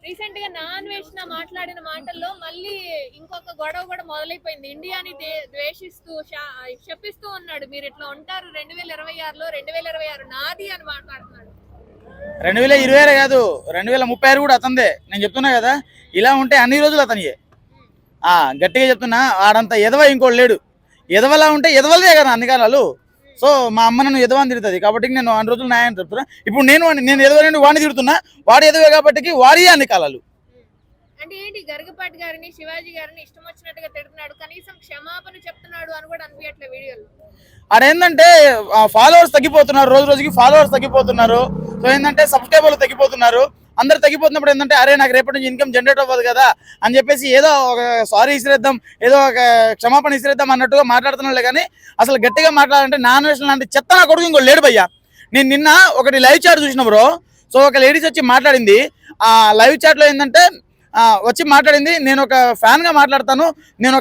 Recent గా నాన్వేషణ మాట్లాడిన మాటల్లో మళ్ళీ ఇంకొక గొడవ కూడా మొదలైపోయింది. ఇండియాని ద్వేషిస్తూ శపిస్తూ ఉన్నాడు. మీరు ఇట్లా ఉంటారు 2026లో 2026 నాది అని మాట్లాడుతున్నాడు. 2026 కాదు 2036 కూడా అతందే. నేను చెప్తున్నా కదా, ఇలా ఉంటే అన్ని రోజులు అతనియే. గట్టిగా చెప్తున్నా, ఆడంత ఎదవ ఇంకోటి లేడు. ఎదవలా ఉంటే ఎదవలదే కదా అన్ని కాలాలు. సో మా అమ్మ నన్ను ఎదవని తిడుతుంది కాబట్టి నేను అన్ని రోజులు న్యాయం చెప్తున్నా. ఇప్పుడు నేను ఎదవని వాడిని తిడుతున్నా, వాడు ఎదవే కాబట్టి వాడి అన్ని కాలాలు. అంటే ఏంటి, గరికపాటి గారిని శివాజీ గారిని ఇష్టం వచ్చినట్టుగా తిడుతున్నాడు, కనీసం క్షమాపణ చెప్తున్నాడు అని కూడా అనిపించట్లే వీడియోలో. అదేంటంటే ఫాలోవర్స్ తగ్గిపోతున్నారు, రోజు రోజుకి ఫాలోవర్స్ తగ్గిపోతున్నారు. సో ఏంటంటే సబ్స్క్రైబర్లు తగ్గిపోతున్నారు. అందరు తగ్గిపోతున్నప్పుడు ఏంటంటే అరే నాకు రేపటి నుంచి ఇన్కమ్ జనరేట్ అవ్వదు కదా అని చెప్పేసి ఏదో ఒక సారీ ఇసిరేద్దాం, ఏదో ఒక క్షమాపణ ఇసిరేద్దాం అన్నట్టుగా మాట్లాడుతున్నాడు. కానీ అసలు గట్టిగా మాట్లాడాలంటే నాన్ వెజ్ లాంటి చెత్త నా కొడుకు ఇంకో లేడు భయ్యా. నేను నిన్న ఒకటి లైవ్ చాట్ చూసిన బ్రో. సో ఒక లేడీస్ వచ్చి మాట్లాడింది. ఆ లైవ్ చాట్లో ఏంటంటే వచ్చి మాట్లాడింది, నేను ఒక ఫ్యాన్గా మాట్లాడతాను, నేను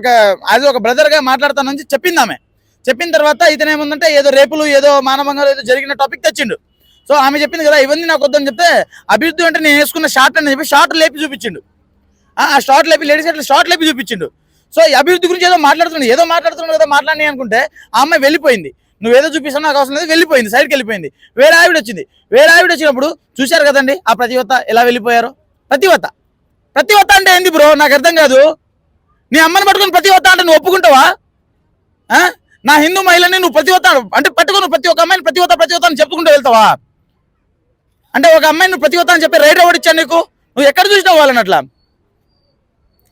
ఒక బ్రదర్గా మాట్లాడతాను అని చెప్పింది ఆమె. చెప్పిన తర్వాత ఇతనేముందంటే ఏదో రేపులు ఏదో మానవంగా ఏదో జరిగిన టాపిక్ తెచ్చిండు. సో ఆమె చెప్పింది కదా ఇవన్నీ నాకు వద్దని చెప్తే, అభివృద్ధి అంటే నేను వేసుకున్న షార్ట్ అని చెప్పి షార్ట్ లేపి చూపించిండు. ఆ షార్ట్ లేపి లేడీస్ అట్లా షార్ట్ లేపి చూపించిండు. సో ఈ అభివృద్ధి గురించి ఏదో మాట్లాడుతున్నాడు కదా మాట్లాడి అనుకుంటే ఆ అమ్మాయి వెళ్ళిపోయింది. నువ్వేదో చూపిస్తావు నాకు అవసరం లేదు, వెళ్ళిపోయింది, సైడ్కి వెళ్ళిపోయింది. వేరే ఆవిడ వచ్చింది. వేరే ఆవిడ వచ్చినప్పుడు చూశారు కదండి ఆ ప్రతివత ఎలా వెళ్ళిపోయారో. ప్రతివత అంటే ఏంది బ్రో, నాకు అర్థం కాదు. నీ అమ్మని పట్టుకుని ప్రతివత అంటే నువ్వు ఒప్పుకుంటావా? నా హిందూ మహిళని నువ్వు ప్రతివత అంటే పట్టుకుని ప్రతి ఒక్క అమ్మాయిని ప్రతివత అని చెప్పుకుంటూ వెళ్తావా? అంటే ఒక అమ్మాయిని నువ్వు ప్రతివత అని చెప్పి రైట్ ఎవరు ఇచ్చాను నీకు? నువ్వు ఎక్కడ చూసినావు వాళ్ళని అట్లా?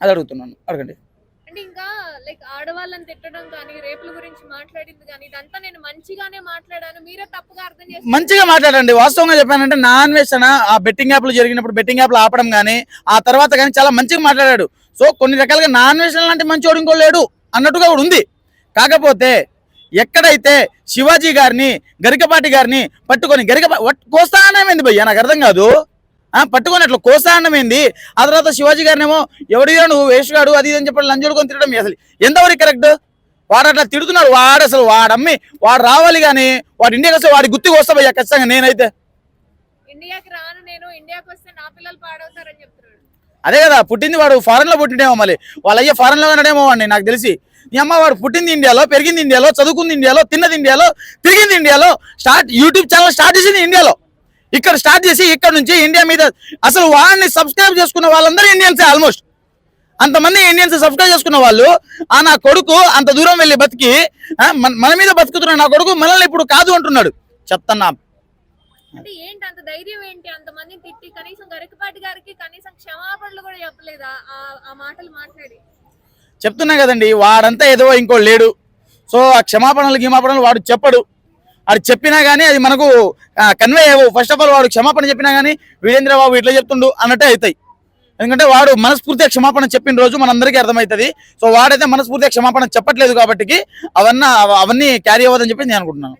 అది అడుగుతున్నాను, అడగండి. అంటే ఇంకా లైక్ ఆడవాళ్ళని తిట్టడం కానీ రేపుల గురించి మాట్లాడింది కానీ ఇదంతా నేను మంచిగానే మాట్లాడాను, మీరే తప్పుగా అర్థం చేస్తారు. మంచిగా మాట్లాడండి. వాస్తవంగా చెప్పానంటే నాన్ వేసిన ఆ బెట్టింగ్ యాప్లు జరిగినప్పుడు బెట్టింగ్ యాప్లు ఆపడం కానీ ఆ తర్వాత కానీ చాలా మంచిగా మాట్లాడాడు. సో కొన్ని రకాలుగా నాన్ వేసిన లాంటి మంచోడు ఇంకో లేడు అన్నట్టుగా కూడా ఉంది. కాకపోతే ఎక్కడైతే శివాజీ గారిని గరికపాటి గారిని పట్టుకొని కోస్తానమేంది భయ్యా, నాకు అర్థం కాదు. పట్టుకొని అట్లా కోస్తానమేంది. ఆ తర్వాత శివాజీ గారిని ఏమో ఎవడిగా నువ్వు వేసుగాడు అది అని చెప్పి లంజోడుకొని తిరగడం అసలు ఎంతవరకు కరెక్ట్? వాడు అట్లా తిడుతున్నాడు. వాడు రావాలి కానీ వాడు ఇండియాకి వస్తే వాడి గుర్తుకు వస్తా భయ్యా ఖచ్చితంగా. నేనైతే ఇండియాకి రాను, నేను ఇండియాకి వస్తే నా పిల్లలు పాడవుతారని చెప్తున్నాడు. అదే కదా, పుట్టింది వాడు ఫారెన్ లో పుట్టిండేమో, మళ్ళీ వాళ్ళ అయ్యే ఫారెన్ లో ఉన్నాడేమో వాడిని నాకు తెలిసి. ఈ అమ్మ వాడు పుట్టింది ఇండియాలో, పెరిగింది ఇండియాలో, చదువుకుంది ఇండియాలో, తిన్నది ఇండియాలో, తిరిగింది ఇండియాలో, యూట్యూబ్ ఛానల్ స్టార్ట్ చేసింది ఇండియాలో. ఇక్కడ స్టార్ట్ చేసి ఇక్కడ నుంచి ఇండియా మీద అసలు వాడిని సబ్స్క్రైబ్ చేసుకున్న వాళ్ళందరూ ఇండియన్సే. ఆల్మోస్ట్ అంతమంది ఇండియన్స్ సబ్స్క్రైబ్ చేసుకున్న వాళ్ళు నా కొడుకు అంత దూరం వెళ్ళి బతికి మన మీద బతుకుతున్నాడు. నా కొడుకు మనల్ని ఇప్పుడు కాదు అంటున్నాడు. చెప్తున్నా అంటే ఏంటి అంత ధైర్యం ఏంటి? అంతమందిని తిట్టి కనీసం గరికపాటి గారికి కనీసం క్షమాపణలు కూడా చెప్పలేదా ఆ మాటలు మాట్లాడి? చెప్తున్నా కదండి, వాడంతా ఏదో ఇంకో లేడు. సో ఆ క్షమాపణలు వాడు చెప్పడు. అది చెప్పినా కానీ అది మనకు కన్వే అయ్యవు. ఫస్ట్ ఆఫ్ ఆల్ వాడు క్షమాపణ చెప్పినా కానీ వీరేంద్ర బాబు ఇట్లా చెప్తుండు అన్నట్టే అవుతాయి. ఎందుకంటే వాడు మనస్ఫూర్తిగా క్షమాపణ చెప్పిన రోజు మనందరికీ అర్థమవుతుంది. సో వాడైతే మనస్ఫూర్తిగా క్షమాపణ చెప్పట్లేదు కాబట్టి అవన్నీ క్యారీ అవ్వదని చెప్పి నేను అనుకుంటున్నాను.